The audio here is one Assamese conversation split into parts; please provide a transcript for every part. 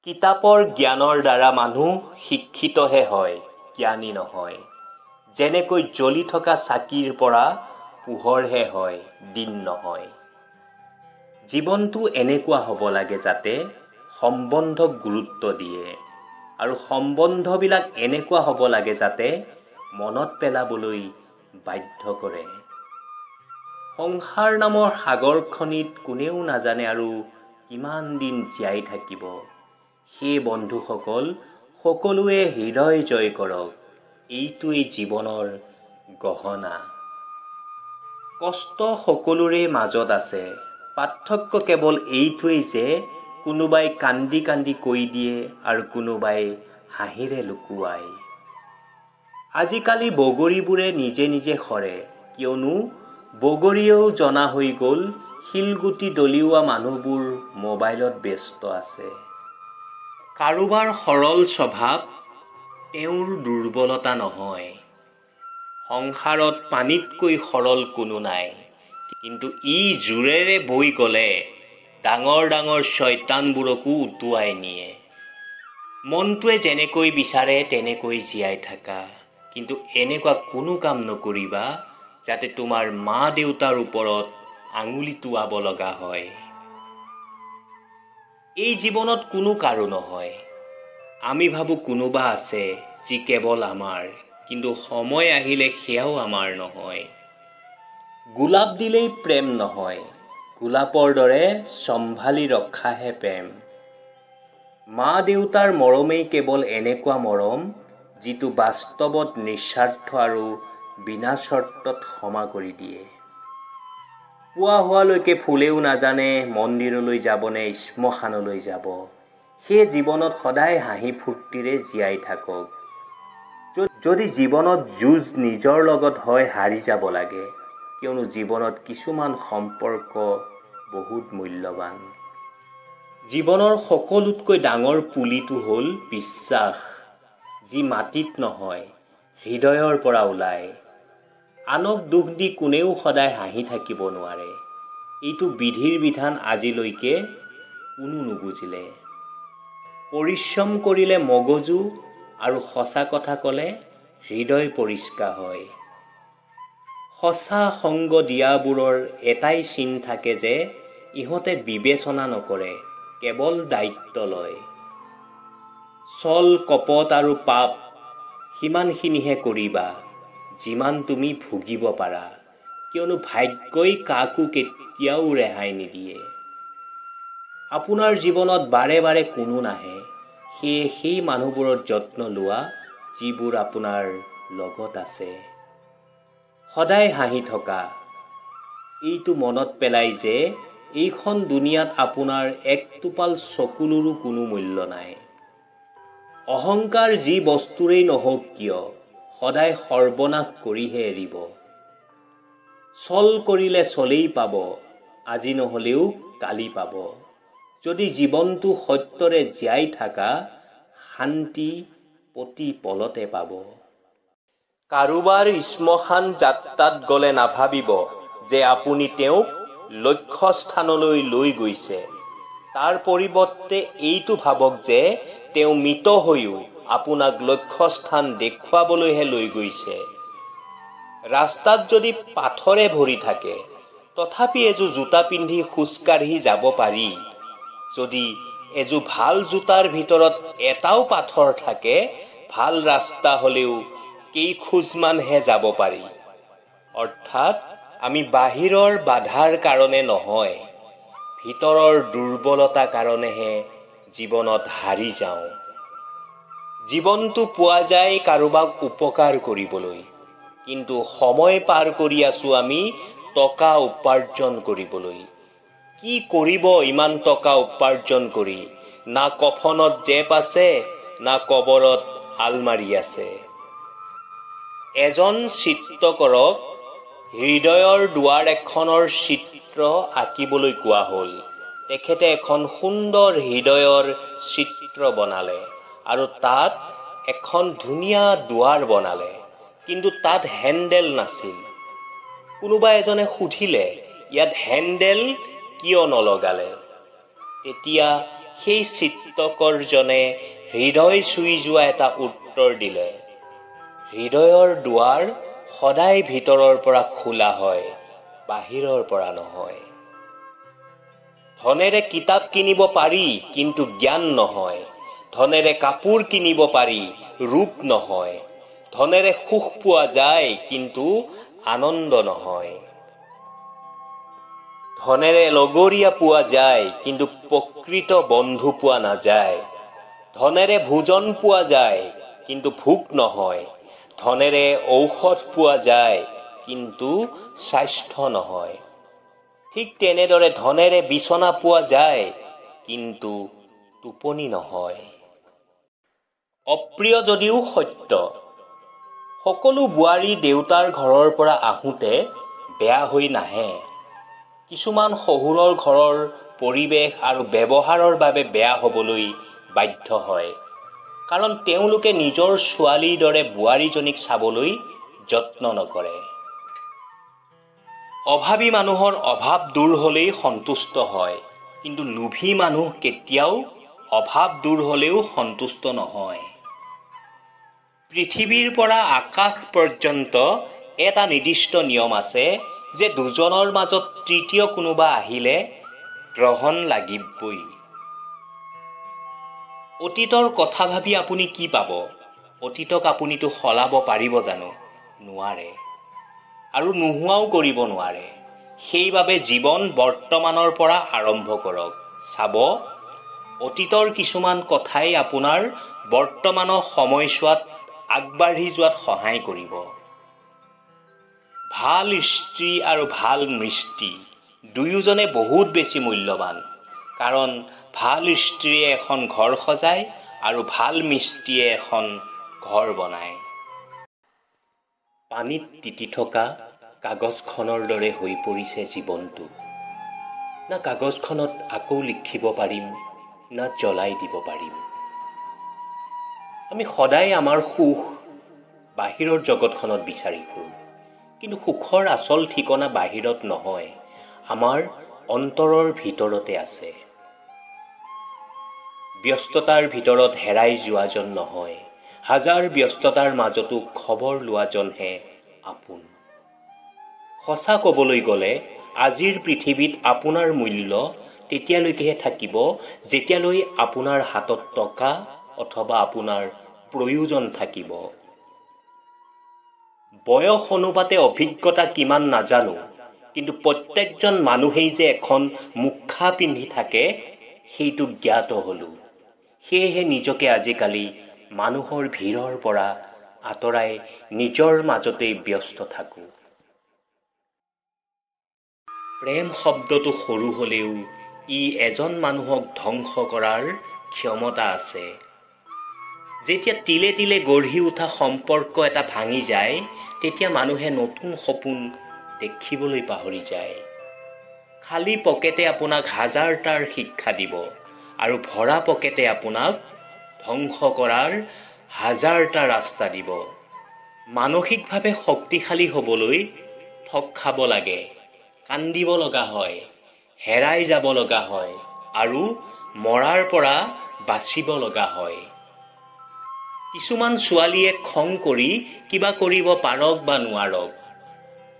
কিতাপৰ জ্ঞানৰ দ্বাৰা মানুহ শিক্ষিতহে হয়, জ্ঞানী নহয়। যেনেকৈ জ্বলি থকা চাকিৰ পৰা পোহৰহে হয়, দিন নহয়। জীৱনটো এনেকুৱা হ'ব লাগে যাতে সম্বন্ধক গুৰুত্ব দিয়ে, আৰু সম্বন্ধবিলাক এনেকুৱা হ'ব লাগে যাতে মনত পেলাবলৈ বাধ্য কৰে। সংসাৰ নামৰ সাগৰখনিত কোনেও নাজানে আৰু কিমান দিন জীয়াই থাকিব। সেই বন্ধুসকল, সকলোৱে হৃদয় জয় কৰক, এইটোৱেই জীৱনৰ গহনা। কষ্ট সকলোৰে মাজত আছে, পাৰ্থক্য কেৱল এইটোৱেই যে কোনোবাই কান্দি কান্দি কৈ দিয়ে আৰু কোনোবাই হাঁহিৰে লুকুৱায়। আজিকালি বগৰীবোৰে নিজে নিজে সৰে, কিয়নো বগৰীয়েও জনা হৈ গ'ল শিলগুটি দলিওৱা মানুহবোৰ মোবাইলত ব্যস্ত আছে। কাৰোবাৰ সৰল স্বভাৱ তেওঁৰ দুৰ্বলতা নহয়। সংসাৰত পানীতকৈ সৰল কোনো নাই, কিন্তু ই জোৰেৰে বৈ গ'লে ডাঙৰ ডাঙৰ শয়তানবোৰকো উটুৱাই নিয়ে। মনটোৱে যেনেকৈ বিচাৰে তেনেকৈ জীয়াই থাকা, কিন্তু এনেকুৱা কোনো কাম নকৰিবা যাতে তোমাৰ মা দেউতাৰ ওপৰত আঙুলি টোৱাব লগা হয়। এই জীৱনত কোনো কাৰো নহয়। আমি ভাবো কোনোবা আছে যি কেৱল আমাৰ, কিন্তু সময় আহিলে সেয়াও আমাৰ নহয়। গোলাপ দিলেই প্ৰেম নহয়, গোলাপৰ দৰে চম্ভালি ৰখাহে প্ৰেম। মা দেউতাৰ মৰমেই কেৱল এনেকুৱা মৰম যিটো বাস্তৱত নিস্বাৰ্থ আৰু বিনা চৰ্তত ক্ষমা কৰি দিয়ে। পুৱা হোৱালৈকে ফুলেও নাজানে মন্দিৰলৈ যাবনে শ্মশানলৈ যাব। সেই জীৱনত সদায় হাঁহি ফূৰ্তিৰে জীয়াই থাকক। যদি জীৱনত যুঁজ নিজৰ লগত হয়, হাৰি যাব লাগে, কিয়নো জীৱনত কিছুমান সম্পৰ্ক বহুত মূল্যৱান। জীৱনৰ সকলোতকৈ ডাঙৰ পুলিটো হ'ল বিশ্বাস, যি মাটিত নহয় হৃদয়ৰ পৰা ওলায়। আনক দুখ দি কোনেও সদায় হাঁহি থাকিব নোৱাৰে, এইটো বিধিৰ বিধান আজিলৈকে কোনো নুবুজিলে। পৰিশ্ৰম কৰিলে মগজু আৰু সঁচা কথা ক'লে হৃদয় পৰিষ্কাৰ হয়। সঁচা সংগ দিয়াবোৰৰ এটাই চিন থাকে যে ইহঁতে বিবেচনা নকৰে, কেৱল দায়িত্ব লয়। ছল কপট আৰু পাপ সিমানখিনিহে কৰিবা যিমান তুমি ভুগিব পাৰা, কিয়নো ভাগ্যই কাকো কেতিয়াও ৰেহাই নিদিয়ে। আপোনাৰ জীৱনত বাৰে বাৰে কোনো নাহে, সেয়ে সেই মানুহবোৰৰ যত্ন লোৱা যিবোৰ আপোনাৰ লগত আছে। সদায় হাঁহি থকা, এইটো মনত পেলাই যে এইখন দুনিয়াত আপোনাৰ এক টোপাল চকুলোৰো কোনো মূল্য নাই। অহংকাৰ যি বস্তুৰেই নহওক কিয় সদায় সৰ্বনাশ কৰিহে এৰিব। ছল কৰিলে ছলেই পাব, আজি নহ'লেও কালি পাব। যদি জীৱনটো সত্যৰে জীয়াই থাকা, শান্তি প্ৰতি পলতে পাব। কাৰোবাৰ শ্মশান যাত্ৰাত গ'লে নাভাবিব যে আপুনি তেওঁক লক্ষ্যস্থানলৈ লৈ গৈছে। তাৰ পৰিৱৰ্তে এইটো ভাবক যে তেওঁ মৃত হৈও আপোনাক লক্ষ্যস্থান দেখুৱাবলৈহে লৈ গৈছে। ৰাস্তাত যদি পাথৰে ভৰি থাকে, তথাপি এযোৰ জোতা পিন্ধি খোজকাঢ়ি যাব পাৰি। যদি এযোৰ ভাল জোতাৰ ভিতৰত এটাও পাথৰ থাকে, ভাল ৰাস্তা হ'লেও কেইখোজমানহে যাব পাৰি। অৰ্থাৎ আমি বাহিৰৰ বাধাৰ কাৰণে নহয়, ভিতৰৰ দুৰ্বলতা কাৰণেহে জীৱনত হাৰি যাওঁ। জীৱনটো পোৱা যায় কাৰোবাক উপকাৰ কৰিবলৈ, কিন্তু সময় পাৰ কৰি আছো আমি টকা উপাৰ্জন কৰিবলৈ। কি কৰিব ইমান টকা উপাৰ্জন কৰি? না কফনত জেপ আছে, না কবৰত আলমাৰি আছে। এজন চিত্ৰকৰক হৃদয়ৰ দুৱাৰ এখনৰ চিত্ৰ আঁকিবলৈ কোৱা হ'ল। তেখেতে এখন সুন্দৰ হৃদয়ৰ চিত্ৰ বনালে আৰু তাত এখন ধুনীয়া দুৱাৰ বনালে, কিন্তু তাত হেণ্ডেল নাছিল। কোনোবা এজনে সুধিলে, ইয়াত হেণ্ডেল কিয় নলগালে? তেতিয়া সেই চিত্ৰকৰজনে হৃদয় চুই যোৱা এটা উত্তৰ দিলে, হৃদয়ৰ দুৱাৰ সদায় ভিতৰৰ পৰা খোলা হয়, বাহিৰৰ পৰা নহয়। ধনেৰে কিতাপ কিনিব পাৰি, কিন্তু জ্ঞান নহয়। ধনেৰে কাপোৰ কিনিব পাৰি, ৰূপ নহয়। ধনেৰে সুখ পোৱা যায়, কিন্তু আনন্দ নহয়। ধনেৰে লগৰীয়া পোৱা যায়, কিন্তু প্ৰকৃত বন্ধু পোৱা নাযায়। ধনেৰে ভোজন পোৱা যায়, কিন্তু ভোক নহয়। ধনেৰে ঔষধ পোৱা যায়, কিন্তু স্বাস্থ্য নহয়। ঠিক তেনেদৰে ধনেৰে বিচনা পোৱা যায়, কিন্তু টোপনি নহয়। অপ্ৰিয় যদিও সত্য, সকলো বোৱাৰী দেউতাৰ ঘৰৰ পৰা আহোঁতে বেয়া হৈ নাহে। কিছুমান শহুৰৰ ঘৰৰ পৰিৱেশ আৰু ব্যৱহাৰৰ বাবে বেয়া হ'বলৈ বাধ্য হয়, কাৰণ তেওঁলোকে নিজৰ ছোৱালীৰ দৰে বোৱাৰীজনীক চাবলৈ যত্ন নকৰে। অভাৱী মানুহৰ অভাৱ দূৰ হ'লেই সন্তুষ্ট হয়, কিন্তু লোভী মানুহ কেতিয়াও অভাৱ দূৰ হ'লেও সন্তুষ্ট নহয়। পৃথিৱীৰ পৰা আকাশ পৰ্যন্ত এটা নিৰ্দিষ্ট নিয়ম আছে যে দুজনৰ মাজত তৃতীয় কোনোবা আহিলে গ্ৰহণ লাগিবই। অতীতৰ কথা ভাবি আপুনি কি পাব? অতীতক আপুনিতো সলাব পাৰিব জানো? নোৱাৰে, আৰু নোহোৱাও কৰিব নোৱাৰে। সেইবাবে জীৱন বৰ্তমানৰ পৰা আৰম্ভ কৰক। চাব, অতীতৰ কিছুমান কথাই আপোনাৰ বৰ্তমানৰ সময়ছোৱাত আগবাঢ়ি যোৱাত সহায় কৰিব। ভাল স্ত্ৰী আৰু ভাল মিস্ত্ৰী দুয়োজনে বহুত বেছি মূল্যৱান, কাৰণ ভাল স্ত্ৰীয়ে এখন ঘৰ সজায় আৰু ভাল মিস্ত্ৰীয়ে এখন ঘৰ বনায়। পানীত তিতি থকা কাগজখনৰ দৰে হৈ পৰিছে জীৱনটো। না কাগজখনত আকৌ লিখিব পাৰিম, না জ্বলাই দিব পাৰিম। আমি সদায় আমাৰ সুখ বাহিৰৰ জগতখনত বিচাৰি ফুৰোঁ, কিন্তু সুখৰ আচল ঠিকনা বাহিৰত নহয়, আমাৰ অন্তৰৰ ভিতৰতে আছে। ব্যস্ততাৰ ভিতৰত হেৰাই যোৱা যেন নহয়, হাজাৰ ব্যস্ততাৰ মাজতো খবৰ লোৱা যেনহে আপোন। সঁচা ক'বলৈ গ'লে আজিৰ পৃথিৱীত আপোনাৰ মূল্য তেতিয়ালৈকেহে থাকিব যেতিয়ালৈ আপোনাৰ হাতত টকা অথবা আপোনাৰ প্ৰয়োজন থাকিব। বয়স অনুপাতে অভিজ্ঞতা কিমান নাজানো, কিন্তু প্ৰত্যেকজন মানুহেই যে এখন মুখা পিন্ধি থাকে সেইটো জ্ঞাত হলো। সেয়েহে নিজকে আজিকালি মানুহৰ ভিৰৰ পৰা আঁতৰাই নিজৰ মাজতেই ব্যস্ত থাকোঁ। প্ৰেম শব্দটো সৰু হ'লেও ই এজন মানুহক ধ্বংস কৰাৰ ক্ষমতা আছে। যেতিয়া তিলে তিলে গঢ়ি উঠা সম্পৰ্ক এটা ভাঙি যায়, তেতিয়া মানুহে নতুন সপোন দেখিবলৈ পাহৰি যায়। খালী পকেটে আপোনাক হাজাৰটাৰ শিক্ষা দিব, আৰু ভৰা পকেটে আপোনাক ধ্বংস কৰাৰ হাজাৰটা ৰাস্তা দিব। মানসিকভাৱে শক্তিশালী হ'বলৈ ঠগ খাব লাগে, কান্দিব লগা হয়, হেৰাই যাব লগা হয়, আৰু মৰাৰ পৰা বাচিব লগা হয়। কিছুমান ছোৱালীয়ে খং কৰি কিবা কৰিব পাৰক বা নোৱাৰক,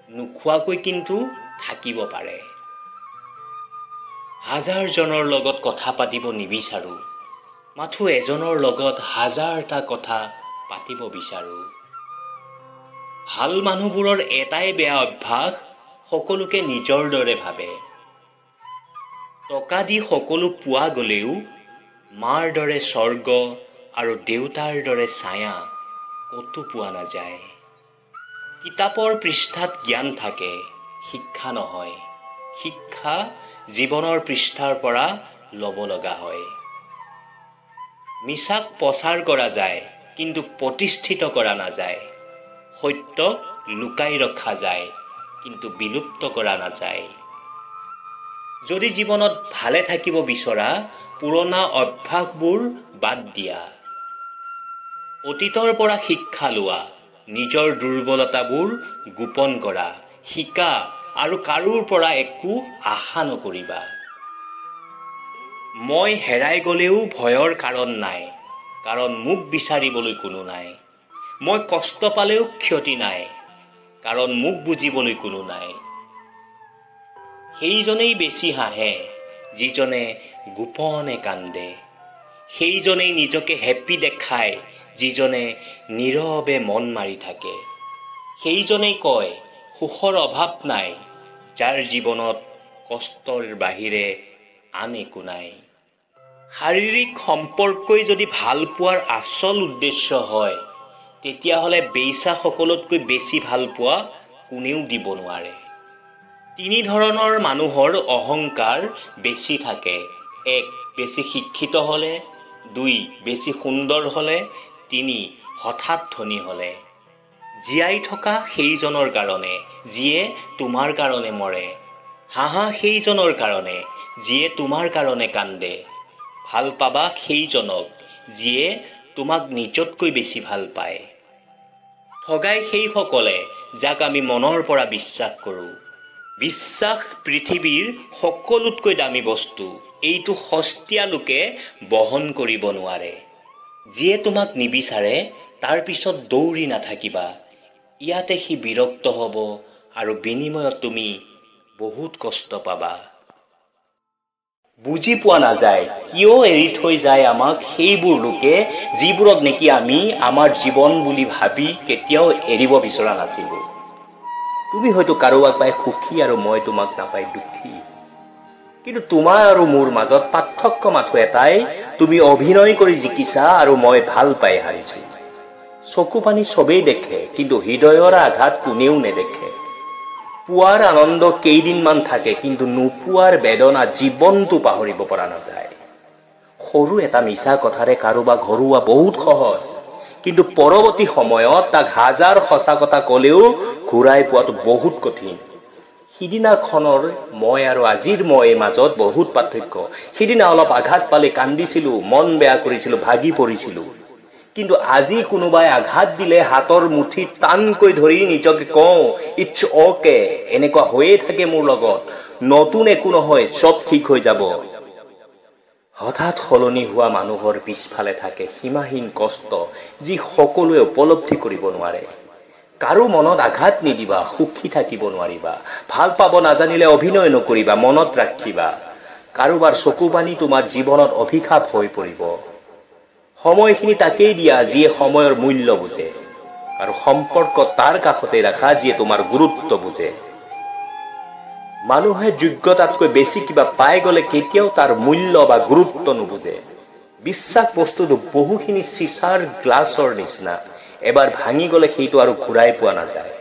নোখোৱাকৈ কিন্তু থাকিব পাৰে। হাজাৰজনৰ লগত কথা পাতিব নিবিচাৰোঁ, মাথো এজনৰ লগত হাজাৰটা কথা পাতিব বিচাৰোঁ। ভাল মানুহবোৰৰ এটাই বেয়া অভ্যাস, সকলোকে নিজৰ দৰে ভাবে। টকা দি সকলো পোৱা গ'লেও মাৰ দৰে স্বৰ্গ আৰু দেউতাৰ দৰে ছায়া ক'তো পোৱা নাযায়। কিতাপৰ পৃষ্ঠাত জ্ঞান থাকে, শিক্ষা নহয়। শিক্ষা জীৱনৰ পৃষ্ঠাৰ পৰা ল'ব লগা হয়। মিছাক প্ৰচাৰ কৰা যায়, কিন্তু প্ৰতিষ্ঠিত কৰা নাযায়। সত্যক লুকাই ৰখা যায়, কিন্তু বিলুপ্ত কৰা নাযায়। যদি জীৱনত ভালে থাকিব বিচৰা, পুৰণা অভ্যাসবোৰ বাদ দিয়া। অতীতৰ পৰা শিক্ষা লোৱা, নিজৰ দুৰ্বলতাবোৰ গোপন কৰা, শিকা আৰু কাৰোৰ পৰা একো আশা নকৰিবা। মই হেৰাই গ'লেও ভয়ৰ কাৰণ নাই, কাৰণ মোক বিচাৰিবলৈ কোনো নাই। মই কষ্ট পালেও ক্ষতি নাই, কাৰণ মোক বুজিবলৈ কোনো নাই। সেইজনেই বেছি হাঁহে যিজনে গোপনে কান্দে, সেইজনেই নিজকে হেপ্পী দেখায় যিজনে নীৰৱে মন মাৰি থাকে। সেইজনেই কয় সুখৰ অভাৱ নাই, যাৰ জীৱনত কষ্টৰ বাহিৰে আন একো নাই। শাৰীৰিক সম্পৰ্কই যদি ভাল পোৱাৰ আচল উদ্দেশ্য হয়, তেতিয়াহ'লে বেইছা সকলোতকৈ বেছি ভাল পোৱা কোনেও দিব নোৱাৰে। তিনি ধৰণৰ মানুহৰ অহংকাৰ বেছি থাকে। 1. বেছি শিক্ষিত হ'লে, 2. বেছি সুন্দৰ হ'লে, 3. হঠাৎ ধনী হ'লে। জীয়াই থকা সেইজনৰ কাৰণে যিয়ে তোমাৰ কাৰণে মৰে, হাঁহা সেইজনৰ কাৰণে যিয়ে তোমাৰ কাৰণে কান্দে, ভাল পাবা সেইজনক যিয়ে তোমাক নিজতকৈ বেছি ভাল পায়। ঠগাই সেইসকলে যাক আমি মনৰ পৰা বিশ্বাস কৰোঁ। বিশ্বাস পৃথিৱীৰ সকলোতকৈ দামী বস্তু, এইটো সস্তীয়া লোকে বহন কৰিব নোৱাৰে। যিয়ে তোমাক নিবিচাৰে তাৰ পিছত দৌৰি নাথাকিবা, ইয়াতে সি বিৰক্ত হ'ব আৰু বিনিময়ত তুমি বহুত কষ্ট পাবা। বুজি পোৱা নাযায় কিয় এৰি থৈ যায় আমাক সেইবোৰ লোকে যিবোৰক নেকি আমি আমাৰ জীৱন বুলি ভাবি কেতিয়াও এৰিব বিচৰা নাছিলোঁ। তুমি হয়তো কাৰোবাক পাই সুখী আৰু মই তোমাক নাপাই দুখী, কিন্তু তোমাৰ আৰু মোৰ মাজত পাৰ্থক্য মাথো এটাই, তুমি অভিনয় কৰি জিকিছা আৰু মই ভাল পাই হাৰিছোঁ। চকু পানী চবেই দেখে, কিন্তু হৃদয়ৰ আঘাত কোনেও নেদেখে। পোৱাৰ আনন্দ কেইদিনমান থাকে, কিন্তু নোপোৱাৰ বেদনা জীৱনটো পাহৰিব পৰা নাযায়। সৰু এটা মিছা কথাৰে কাৰোবাক হৰুৱা বহুত সহজ, কিন্তু পৰৱৰ্তী সময়ত তাক হাজাৰ সঁচা কথা ক'লেও ঘূৰাই পোৱাটো বহুত কঠিন। সিদিনাখনৰ মই আৰু আজিৰ মই মাজত বহুত পাৰ্থক্য। সিদিনা অলপ আঘাত পালে কান্দিছিলোঁ, মন বেয়া কৰিছিলোঁ, ভাগি পৰিছিলোঁ। কিন্তু আজি কোনোবাই আঘাত দিলে হাতৰ মুঠি টানকৈ ধৰি নিজকে কওঁ ইটছ অ'কে, এনেকুৱা হৈয়ে থাকে মোৰ লগত, নতুন একো নহয়, চব ঠিক হৈ যাব। হঠাৎ সলনি হোৱা মানুহৰ পিছফালে থাকে সীমাহীন কষ্ট, যি সকলোৱে উপলব্ধি কৰিব নোৱাৰে। কাৰো মনত আঘাত নিদিবা, সুখী থাকিব নোৱাৰিবা। ভাল পাব নাজানিলে অভিনয় নকৰিবা, মনত ৰাখিবা। কাৰোবাৰ চকু পানী তোমাৰ জীৱনত অভিশাপ হৈ পৰিব। সময়খিনি তাকেই দিয়া যিয়ে সময়ৰ মূল্য বুজে, আৰু সম্পৰ্ক তাৰ কাষতে ৰাখা যিয়ে তোমাৰ গুৰুত্ব বুজে। মানুহে যোগ্যতাতকৈ বেছি কিবা পাই গ'লে কেতিয়াও তাৰ মূল্য বা গুৰুত্ব নুবুজে। বিশ্বাস বস্তুটো বহুখিনি চিচাৰ গ্লাছৰ নিচিনা, এবাৰ ভাঙি গ'লে সেইটো আৰু ঘূৰাই পোৱা নাযায়।